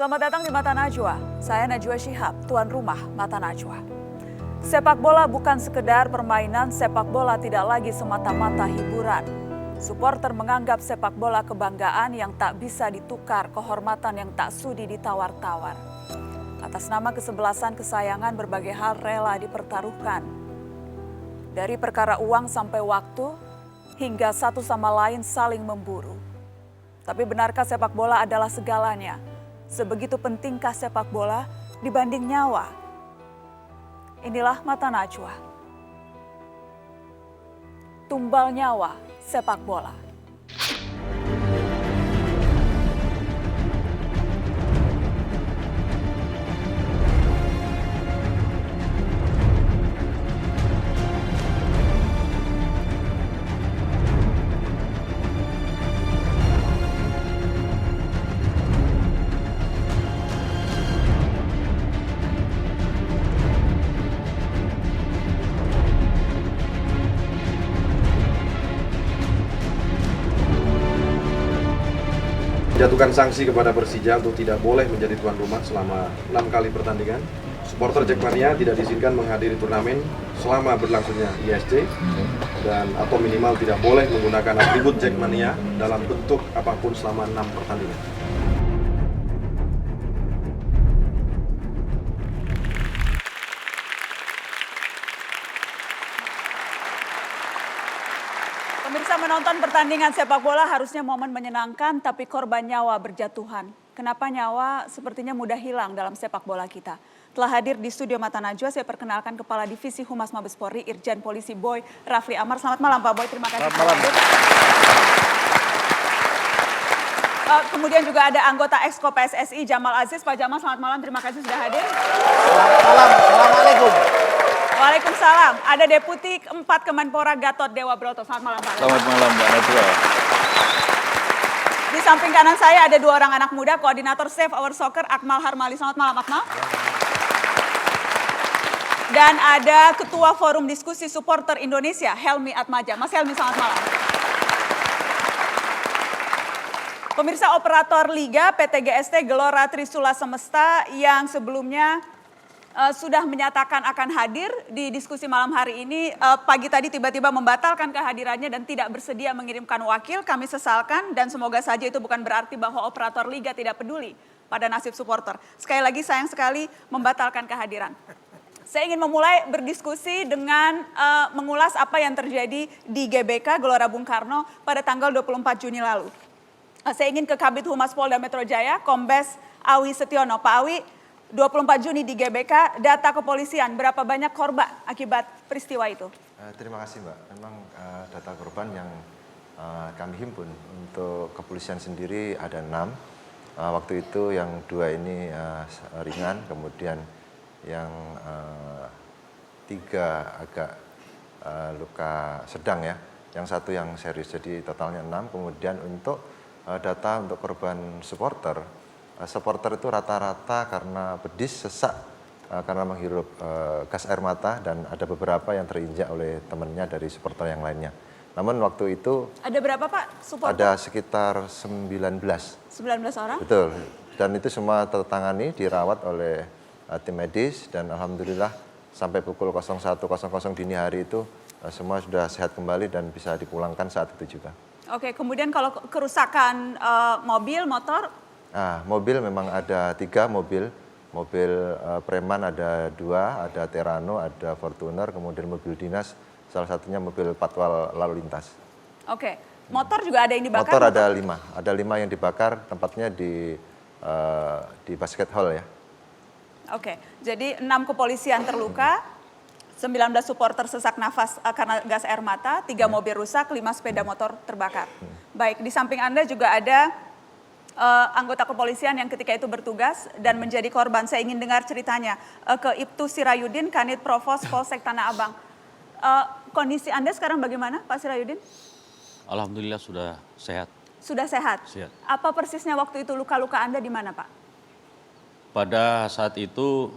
Selamat datang di Mata Najwa. Saya Najwa Shihab, tuan rumah Mata Najwa. Sepak bola bukan sekedar permainan, sepak bola tidak lagi semata-mata hiburan. Supporter menganggap sepak bola kebanggaan yang tak bisa ditukar, kehormatan yang tak sudi ditawar-tawar. Atas nama kesebelasan kesayangan berbagai hal rela dipertaruhkan. Dari perkara uang sampai waktu, hingga satu sama lain saling memburu. Tapi benarkah sepak bola adalah segalanya? Sebegitu pentingkah sepak bola dibanding nyawa? Inilah Mata Najwa. Tumbal nyawa sepak bola. Menjatuhkan sanksi kepada Persija untuk tidak boleh menjadi tuan rumah selama 6 kali pertandingan. Supporter Jackmania tidak diizinkan menghadiri turnamen selama berlangsungnya ISC dan atau minimal tidak boleh menggunakan atribut Jackmania dalam bentuk apapun selama 6 pertandingan. Pemirsa, menonton pertandingan sepak bola harusnya momen menyenangkan, tapi korban nyawa berjatuhan. Kenapa nyawa sepertinya mudah hilang dalam sepak bola kita? Telah hadir di studio Mata Najwa, saya perkenalkan Kepala Divisi Humas Mabes Polri, Irjen Polisi Boy Rafli Amar. Selamat malam Pak Boy, terima kasih. Selamat malam. Kemudian juga ada anggota Exco PSSI Jamal Aziz. Pak Jamal, selamat malam, terima kasih sudah hadir. Selamat malam, Assalamualaikum. Waalaikumsalam. Ada Deputi 4 Kemenpora Gatot Dewa Broto. Selamat malam Pak. Selamat malam Mbak Najwa. Di samping kanan saya ada 2 orang anak muda, Koordinator Save Our Soccer Akmal Harmali. Selamat malam Akmal. Dan ada Ketua Forum Diskusi Supporter Indonesia, Helmi Atmaja. Mas Helmi, selamat malam. Pemirsa, operator Liga PT GST Gelora Trisula Semesta yang sebelumnya sudah menyatakan akan hadir di diskusi malam hari ini, pagi tadi tiba-tiba membatalkan kehadirannya dan tidak bersedia mengirimkan wakil. Kami sesalkan dan semoga saja itu bukan berarti bahwa operator Liga tidak peduli pada nasib supporter. Sekali lagi sayang sekali membatalkan kehadiran. Saya ingin memulai berdiskusi dengan mengulas apa yang terjadi di GBK Gelora Bung Karno pada tanggal 24 Juni lalu. Saya ingin ke Kabid Humas Polda Metro Jaya, Kombes Awi Setiono. Pak Awi, 24 Juni di GBK, data kepolisian, berapa banyak korban akibat peristiwa itu? Terima kasih Mbak. Memang data korban yang kami himpun untuk kepolisian sendiri ada 6. Waktu itu yang 2 ini ringan, kemudian yang 3 agak luka sedang ya, yang 1 yang serius, jadi totalnya 6. Kemudian untuk data untuk korban supporter itu rata-rata karena pedis, sesak, karena menghirup gas air mata, dan ada beberapa yang terinjak oleh temannya dari supporter yang lainnya. Namun waktu itu ada berapa Pak supporter? Ada sekitar 19 orang? Betul, dan itu semua tertangani, dirawat oleh tim medis, dan alhamdulillah sampai pukul 01.00 dini hari itu semua sudah sehat kembali dan bisa dipulangkan saat itu juga. Oke, kemudian kalau kerusakan mobil, motor? Mobil memang ada 3 mobil. Mobil preman ada 2, ada Terano, ada Fortuner, kemudian mobil dinas, salah satunya mobil patwal lalu lintas. Oke, motor juga ada yang dibakar? Motor ada 5, ada 5 yang dibakar, tempatnya di basket hall ya. Oke, jadi 6 kepolisian terluka, 19 supporter sesak nafas karena gas air mata, 3 mobil rusak, 5 sepeda motor terbakar. Baik, di samping Anda juga ada anggota kepolisian yang ketika itu bertugas dan menjadi korban. Saya ingin dengar ceritanya ke Ibtu Sirayudin, Kanit Provos Polsek Tanah Abang. Kondisi Anda sekarang bagaimana Pak Sirayudin? Alhamdulillah sudah sehat. Sudah sehat? Sehat. Apa persisnya waktu itu luka-luka Anda di mana Pak? Pada saat itu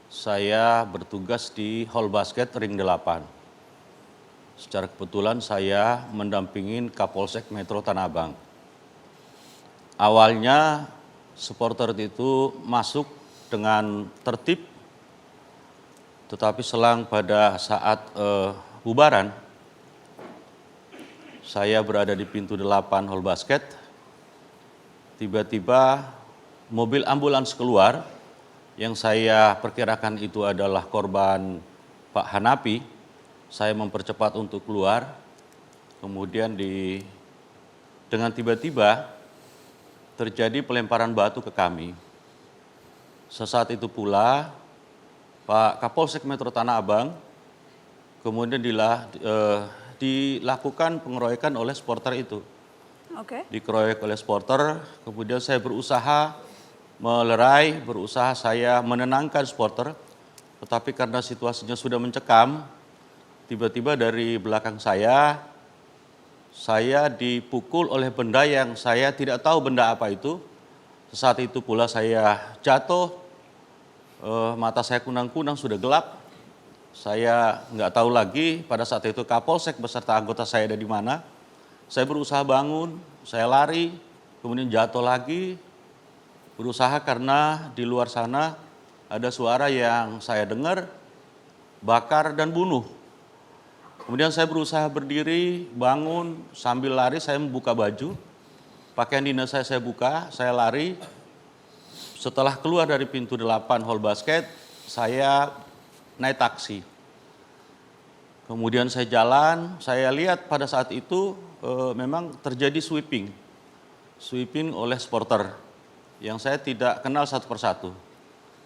saya bertugas di Hall Basket Ring 8. Secara kebetulan saya mendampingin Kapolsek Metro Tanah Abang. Awalnya supporter itu masuk dengan tertib, tetapi selang pada saat bubaran, saya berada di pintu 8 hall basket, tiba-tiba mobil ambulans keluar, yang saya perkirakan itu adalah korban Pak Hanapi. Saya mempercepat untuk keluar, kemudian dengan tiba-tiba terjadi pelemparan batu ke kami. Sesaat itu pula Pak Kapolsek Metro Tanah Abang kemudian dilakukan pengeroyokan oleh supporter itu. Oke. Dikeroyok oleh supporter, kemudian saya berusaha melerai, berusaha saya menenangkan supporter, tetapi karena situasinya sudah mencekam, tiba-tiba dari belakang saya dipukul oleh benda yang saya tidak tahu benda apa itu. Saat itu pula saya jatuh, mata saya kunang-kunang, sudah gelap. Saya nggak tahu lagi pada saat itu Kapolsek beserta anggota saya ada di mana. Saya berusaha bangun, saya lari, kemudian jatuh lagi, berusaha karena di luar sana ada suara yang saya dengar, bakar dan bunuh. Kemudian saya berusaha berdiri, bangun, sambil lari saya membuka baju, pakaian dinas saya buka, saya lari. Setelah keluar dari pintu 8 hall basket, saya naik taksi. Kemudian saya jalan, saya lihat pada saat itu memang terjadi sweeping oleh supporter yang saya tidak kenal satu persatu.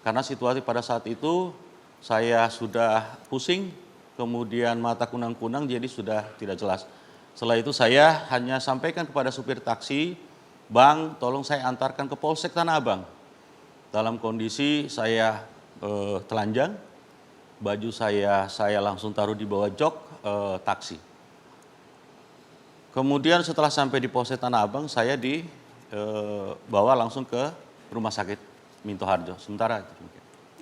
Karena situasi pada saat itu saya sudah pusing, kemudian mata kunang-kunang jadi sudah tidak jelas. Setelah itu saya hanya sampaikan kepada supir taksi, "Bang, tolong saya antarkan ke Polsek Tanah Abang." Dalam kondisi saya telanjang, baju saya langsung taruh di bawah jok taksi. Kemudian setelah sampai di Polsek Tanah Abang, saya dibawa langsung ke Rumah Sakit Minto Harjo. Sementara itu.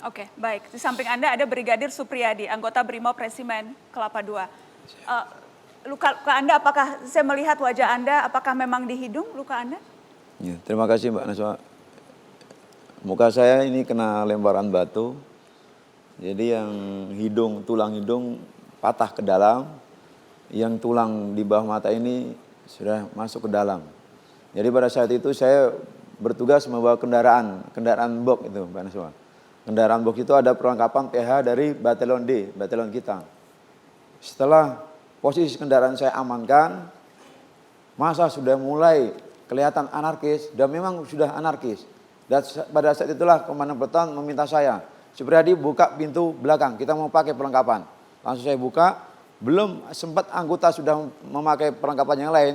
Oke, baik. Di samping Anda ada Brigadir Supriyadi, anggota Brimob Resimen Kelapa II. Luka Anda, apakah saya melihat wajah Anda, apakah memang di hidung luka Anda? Ya, terima kasih Mbak Naswa. Muka saya ini kena lemparan batu. Jadi yang tulang hidung patah ke dalam, yang tulang di bawah mata ini sudah masuk ke dalam. Jadi pada saat itu saya bertugas membawa kendaraan box itu Mbak Naswa. Kendaraan box itu ada perlengkapan PH dari Batalion D, batalion kita. Setelah posisi kendaraan saya amankan, masa sudah mulai kelihatan anarkis dan memang sudah anarkis. Dan pada saat itulah Komandan Peleton meminta saya, Supriyadi buka pintu belakang, kita mau pakai perlengkapan. Langsung saya buka, belum sempat anggota sudah memakai perlengkapan yang lain,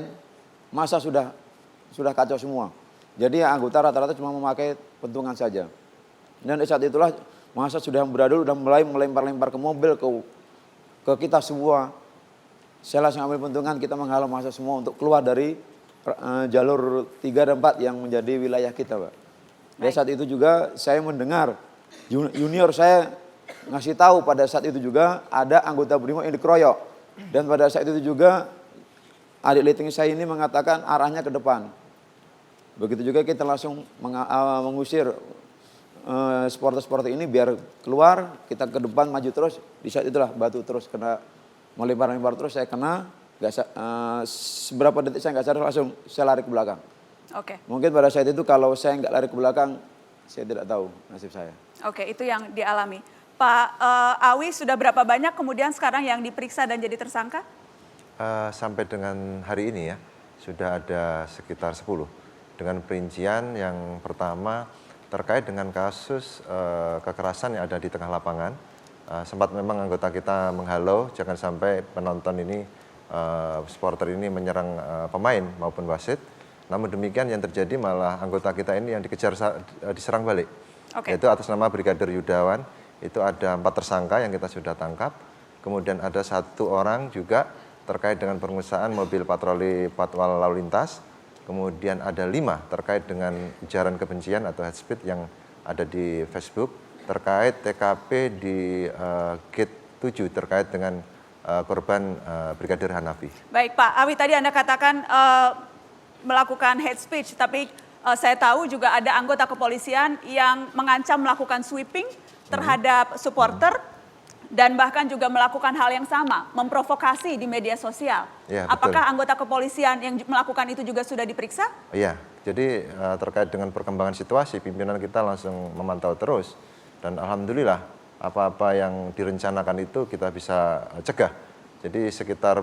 masa sudah kacau semua. Jadi anggota rata-rata cuma memakai pentungan saja. Dan di saat itulah masa sudah beradul, sudah mulai melempar-lempar ke mobil, ke kita semua. Saya langsung ambil pentungan, kita menghalau masa semua untuk keluar dari jalur 3 dan 4 yang menjadi wilayah kita, Pak. Di saat itu juga saya mendengar junior saya ngasih tahu pada saat itu juga ada anggota Brimob yang dikeroyok. Dan pada saat itu juga adik liting saya ini mengatakan arahnya ke depan. Begitu juga kita langsung mengusir supporter ini biar keluar, kita ke depan maju terus. Di saat itulah batu terus kena melempar-lempar terus, saya kena, seberapa detik saya nggak sadar, langsung saya lari ke belakang. Oke. Mungkin pada saat itu kalau saya nggak lari ke belakang, saya tidak tahu nasib saya. Oke, itu yang dialami. Pak Awi, sudah berapa banyak kemudian sekarang yang diperiksa dan jadi tersangka? Sampai dengan hari ini ya, sudah ada sekitar 10. Dengan perincian yang pertama terkait dengan kasus kekerasan yang ada di tengah lapangan. Sempat memang anggota kita menghalau, jangan sampai penonton ini, supporter ini menyerang pemain maupun wasit. Namun demikian yang terjadi malah anggota kita ini yang dikejar, diserang balik. Okay. Yaitu atas nama Brigadir Yudawan, itu ada 4 tersangka yang kita sudah tangkap. Kemudian ada 1 orang juga terkait dengan pengusahaan mobil patroli patwal lalu lintas. Kemudian ada 5 terkait dengan ujaran kebencian atau hate speech yang ada di Facebook. Terkait TKP di Gate 7 terkait dengan korban Brigadir Hanafi. Baik Pak Awi, tadi Anda katakan melakukan hate speech, tapi saya tahu juga ada anggota kepolisian yang mengancam melakukan sweeping terhadap supporter dan bahkan juga melakukan hal yang sama, memprovokasi di media sosial. Ya, betul. Apakah anggota kepolisian yang melakukan itu juga sudah diperiksa? Iya, jadi terkait dengan perkembangan situasi, pimpinan kita langsung memantau terus. Dan alhamdulillah, apa-apa yang direncanakan itu kita bisa cegah. Jadi sekitar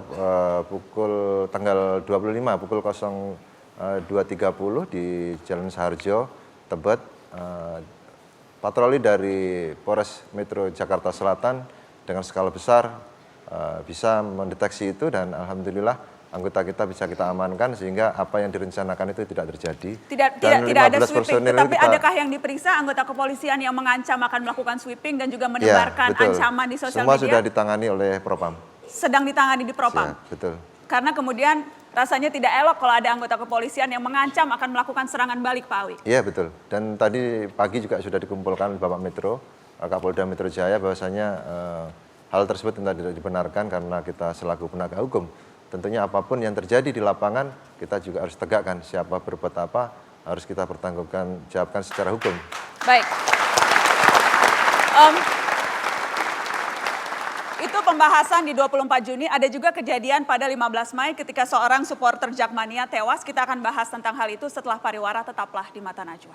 tanggal 25, pukul 02.30 di Jalan Saharjo, Tebet, patroli dari Polres Metro Jakarta Selatan dengan skala besar bisa mendeteksi itu dan alhamdulillah anggota kita bisa kita amankan sehingga apa yang direncanakan itu tidak terjadi. Tidak ada sweeping, tetapi adakah yang diperiksa anggota kepolisian yang mengancam akan melakukan sweeping dan juga menebarkan ancaman di sosial Semua media? sudah ditangani oleh Propam. Sedang ditangani di Propam? Ya, betul. Karena kemudian rasanya tidak elok kalau ada anggota kepolisian yang mengancam akan melakukan serangan balik, Pak Awi. Iya betul. Dan tadi pagi juga sudah dikumpulkan Bapak Metro, Kapolda Metro Jaya bahwasanya hal tersebut tidak dibenarkan karena kita selaku penegak hukum. Tentunya apapun yang terjadi di lapangan kita juga harus tegakkan. Siapa berbuat apa harus kita jawabkan secara hukum. Baik. Itu pembahasan di 24 Juni, ada juga kejadian pada 15 Mei ketika seorang supporter Jakmania tewas. Kita akan bahas tentang hal itu setelah pariwara, tetaplah di Mata Najwa.